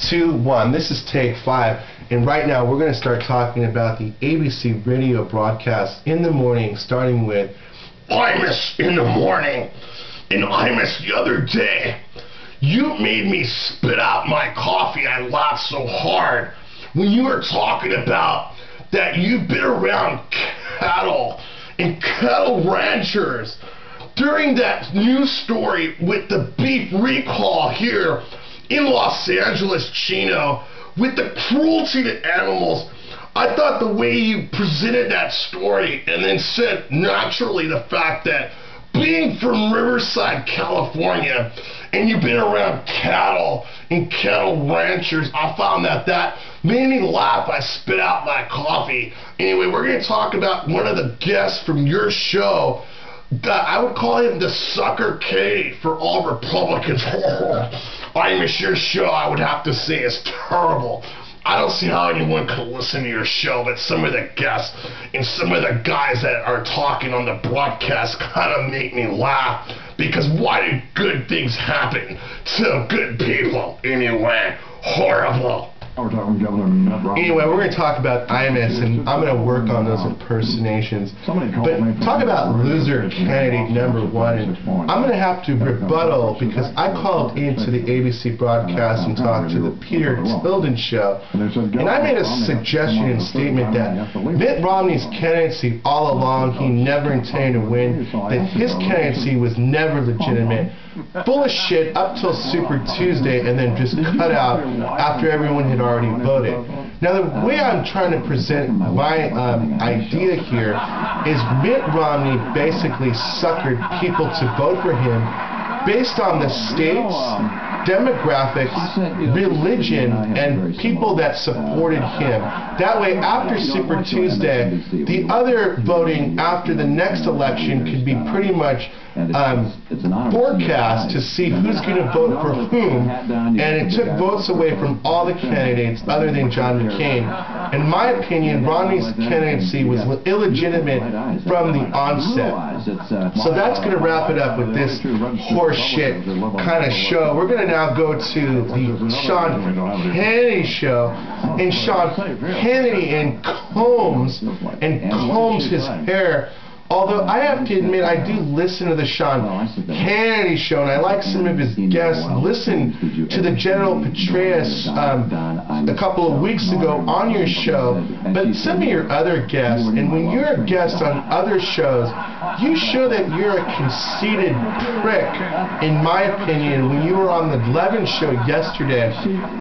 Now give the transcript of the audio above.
2, 1. This is take 5, and right now we're going to start talking about the ABC radio broadcast in the morning, starting with Imus in the morning, and Imus the other day. You made me spit out my coffee. I laughed so hard when you were talking about that you've been around cattle and cattle ranchers during that news story with the beef recall here in Los Angeles, Chino, with the cruelty to animals. I thought the way you presented that story and then said naturally the fact that being from Riverside, California, and you've been around cattle and cattle ranchers, I found that made me laugh. I spit out my coffee. Anyway, we're going to talk about one of the guests from your show. I would call him the sucker K for all Republicans. Imus, your show, I would have to say, is terrible. I don't see how anyone could listen to your show, but some of the guests and some of the guys that are talking on the broadcast kind of make me laugh, because why do good things happen to good people anyway? Horrible. Anyway, we're going to talk about Imus, and I'm going to work on those impersonations. But talk about loser candidate number 1. And I'm going to have to rebuttal, because I called into the ABC broadcast and talked to the Peter Tilden show, and I made a suggestion and statement that Mitt Romney's candidacy all along, he never intended to win, that his candidacy was never legitimate. Full of shit up till Super Tuesday, and then just cut out after everyone had already voted. Now, the way I'm trying to present my idea here is Mitt Romney basically suckered people to vote for him based on the states, demographics, religion, and people that supported him. That way, after Super Tuesday, the other voting after the next election could be pretty much forecast to see who's going to vote for whom, and it took votes away from all the candidates other than John McCain. In my opinion, Romney's candidacy was illegitimate from the onset. So that's going to wrap it up with this horse shit kind of show. We're going to now go to the Sean Hannity show, and Sean Hannity combs his hair. Although I have to admit, I do listen to the Sean Hannity show, and I like some of his guests. Listen to the General Petraeus a couple of weeks ago on your show, but some of your other guests, and when you're a guest on other shows, you show that you're a conceited prick, in my opinion. When you were on the Levin show yesterday,